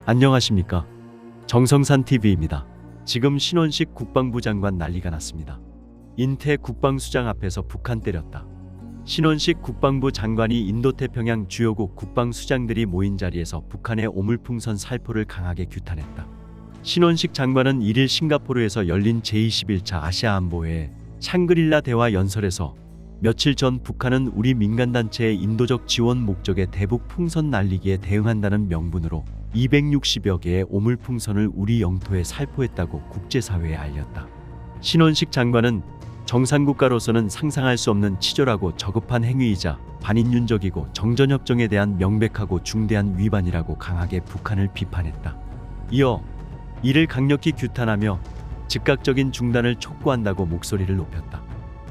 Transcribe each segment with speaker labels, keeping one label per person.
Speaker 1: 안녕하십니까. 정성산TV입니다. 지금 신원식 국방부 장관 난리가 났습니다. 인태 국방수장 앞에서 북한 때렸다. 신원식 국방부 장관이 인도태평양 주요국 국방수장들이 모인 자리에서 북한의 오물풍선 살포를 강하게 규탄했다. 신원식 장관은 1일 싱가포르에서 열린 제21차 아시아안보회의 샹그릴라 대화 연설에서 며칠 전 북한은 우리 민간단체의 인도적 지원 목적의 대북 풍선 날리기에 대응한다는 명분으로 260여 개의 오물풍선을 우리 영토에 살포했다고 국제사회에 알렸다. 신원식 장관은 정상국가로서는 상상할 수 없는 치졸하고 저급한 행위이자 반인륜적이고 정전협정에 대한 명백하고 중대한 위반이라고 강하게 북한을 비판했다. 이어 이를 강력히 규탄하며 즉각적인 중단을 촉구한다고 목소리를 높였다.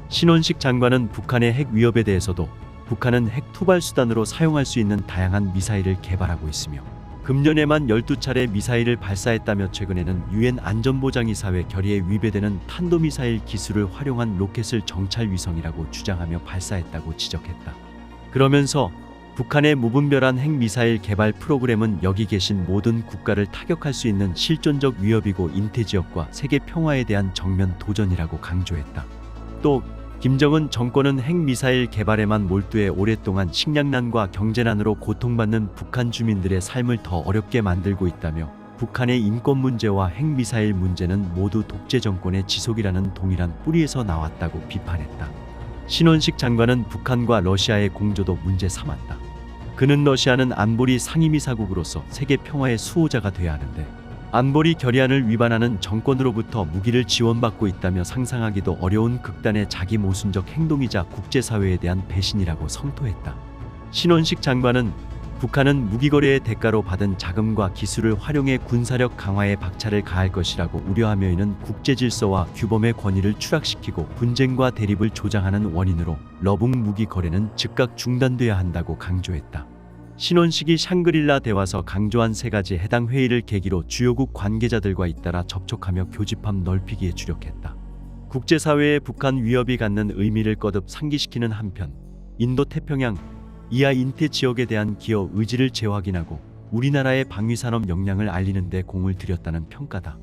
Speaker 1: 신원식 장관은 북한의 핵 위협에 대해서도 북한은 핵 투발 수단으로 사용할 수 있는 다양한 미사일을 개발하고 있으며 금년에만 12차례 미사일을 발사했다며 최근에는 유엔 안전보장이사회 결의에 위배되는 탄도미사일 기술을 활용한 로켓을 정찰위성이라고 주장하며 발사했다고 지적했다. 그러면서 북한의 무분별한 핵미사일 개발 프로그램은 여기 계신 모든 국가를 타격할 수 있는 실존적 위협이고 인태지역과 세계 평화에 대한 정면 도전이라고 강조했다. 또 김정은 정권은 핵미사일 개발에만 몰두해 오랫동안 식량난과 경제난으로 고통받는 북한 주민들의 삶을 더 어렵게 만들고 있다며 북한의 인권 문제와 핵미사일 문제는 모두 독재 정권의 지속이라는 동일한 뿌리에서 나왔다고 비판했다. 신원식 장관은 북한과 러시아의 공조도 문제 삼았다. 그는 러시아는 안보리 상임이사국으로서 세계 평화의 수호자가 돼야 하는데 안보리 결의안을 위반하는 정권으로부터 무기를 지원받고 있다며 상상하기도 어려운 극단의 자기 모순적 행동이자 국제사회에 대한 배신이라고 성토했다. 신원식 장관은 북한은 무기거래의 대가로 받은 자금과 기술을 활용해 군사력 강화에 박차를 가할 것이라고 우려하며 이는 국제질서와 규범의 권위를 추락시키고 분쟁과 대립을 조장하는 원인으로 러북 무기 거래는 즉각 중단돼야 한다고 강조했다. 신원식이 샹그릴라 대화서 강조한 세 가지 해당 회의를 계기로 주요국 관계자들과 잇따라 접촉하며 교집합 넓히기에 주력했다. 국제사회의 북한 위협이 갖는 의미를 거듭 상기시키는 한편 인도태평양 이하 인태 지역에 대한 기여 의지를 재확인하고 우리나라의 방위산업 역량을 알리는 데 공을 들였다는 평가다.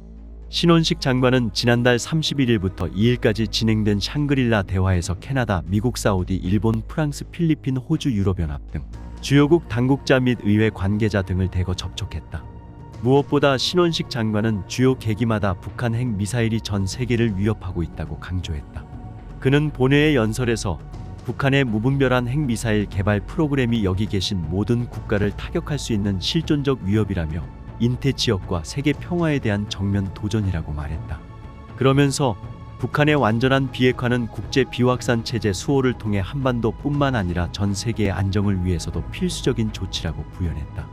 Speaker 1: 신원식 장관은 지난달 31일부터 2일까지 진행된 샹그릴라 대화에서 캐나다, 미국, 사우디, 일본, 프랑스, 필리핀, 호주, 유럽연합 등 주요국 당국자 및 의회 관계자 등을 대거 접촉했다. 무엇보다 신원식 장관은 주요 계기마다 북한 핵 미사일이 전 세계를 위협하고 있다고 강조했다. 그는 본회의 연설에서 북한의 무분별한 핵 미사일 개발 프로그램이 여기 계신 모든 국가를 타격할 수 있는 실존적 위협이라며 인태 지역과 세계 평화에 대한 정면 도전이라고 말했다. 그러면서 북한의 완전한 비핵화는 국제 비확산 체제 수호를 통해 한반도뿐만 아니라 전 세계의 안정을 위해서도 필수적인 조치라고 부연했다.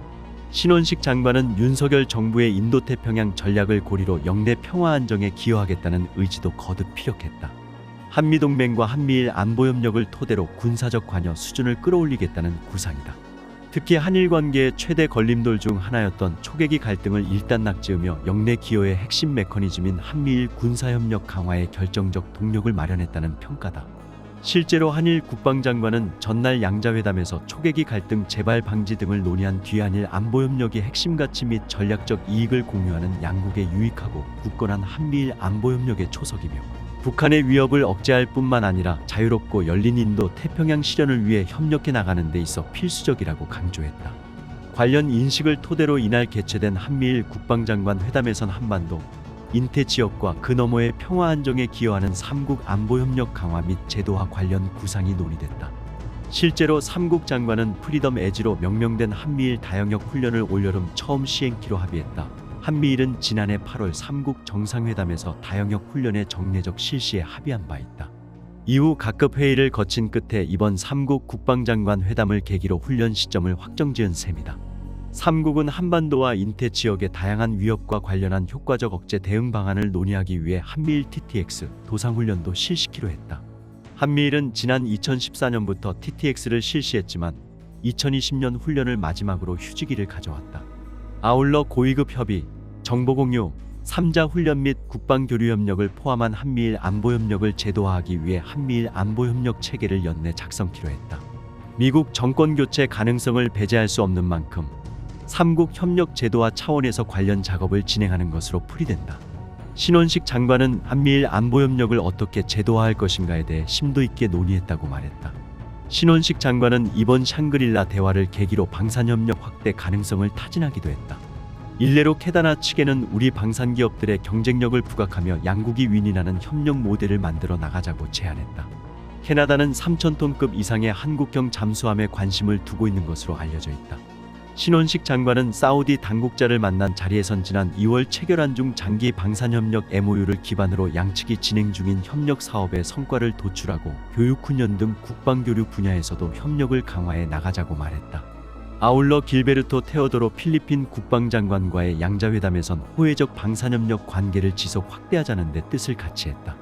Speaker 1: 신원식 장관은 윤석열 정부의 인도태평양 전략을 고리로 영내 평화 안정에 기여하겠다는 의지도 거듭 피력했다. 한미동맹과 한미일 안보협력을 토대로 군사적 관여 수준을 끌어올리겠다는 구상이다. 특히 한일 관계의 최대 걸림돌 중 하나였던 초계기 갈등을 일단락지으며 영내 기여의 핵심 메커니즘인 한미일 군사협력 강화에 결정적 동력을 마련했다는 평가다. 실제로 한일 국방장관은 전날 양자회담에서 초계기 갈등 재발 방지 등을 논의한 뒤 한일 안보협력의 핵심 가치 및 전략적 이익을 공유하는 양국의 유익하고 굳건한 한미일 안보협력의 초석이며 북한의 위협을 억제할 뿐만 아니라 자유롭고 열린 인도 태평양 실현을 위해 협력해 나가는 데 있어 필수적이라고 강조했다. 관련 인식을 토대로 이날 개최된 한미일 국방장관 회담에선 한반도, 인태 지역과 그 너머의 평화 안정에 기여하는 3국 안보협력 강화 및 제도화 관련 구상이 논의됐다. 실제로 3국 장관은 프리덤 에지로 명명된 한미일 다영역 훈련을 올여름 처음 시행키로 합의했다. 한미일은 지난해 8월 3국 정상회담에서 다영역 훈련의 정례적 실시에 합의한 바 있다. 이후 각급 회의를 거친 끝에 이번 3국 국방장관 회담을 계기로 훈련 시점을 확정지은 셈이다. 3국은 한반도와 인태 지역의 다양한 위협과 관련한 효과적 억제 대응 방안을 논의하기 위해 한미일 TTX 도상훈련도 실시키로 했다. 한미일은 지난 2014년부터 TTX를 실시했지만 2020년 훈련을 마지막으로 휴지기를 가져왔다. 아울러 고위급 협의, 정보공유, 3자 훈련 및 국방교류 협력을 포함한 한미일 안보협력을 제도화하기 위해 한미일 안보협력 체계를 연내 작성키로 했다. 미국 정권교체 가능성을 배제할 수 없는 만큼 삼국 협력 제도화 차원에서 관련 작업을 진행하는 것으로 풀이된다. 신원식 장관은 한미일 안보 협력을 어떻게 제도화할 것인가에 대해 심도 있게 논의했다고 말했다. 신원식 장관은 이번 샹그릴라 대화를 계기로 방산협력 확대 가능성을 타진하기도 했다. 일례로 캐나다 측에는 우리 방산기업들의 경쟁력을 부각하며 양국이 윈윈하는 협력 모델을 만들어 나가자고 제안했다. 캐나다는 3,000톤급 이상의 한국형 잠수함에 관심을 두고 있는 것으로 알려져 있다. 신원식 장관은 사우디 당국자를 만난 자리에선 지난 2월 체결한 중 장기 방산협력 MOU를 기반으로 양측이 진행 중인 협력 사업의 성과를 도출하고 교육훈련 등 국방교류 분야에서도 협력을 강화해 나가자고 말했다. 아울러 길베르토 테오도로 필리핀 국방장관과의 양자회담에선 호혜적 방산협력 관계를 지속 확대하자는 데 뜻을 같이 했다.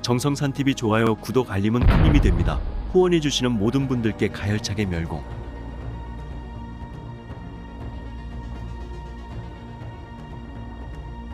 Speaker 1: 정성산TV 좋아요, 구독, 알림은 큰 힘이 됩니다. 후원해주시는 모든 분들께 가열차게 멸공.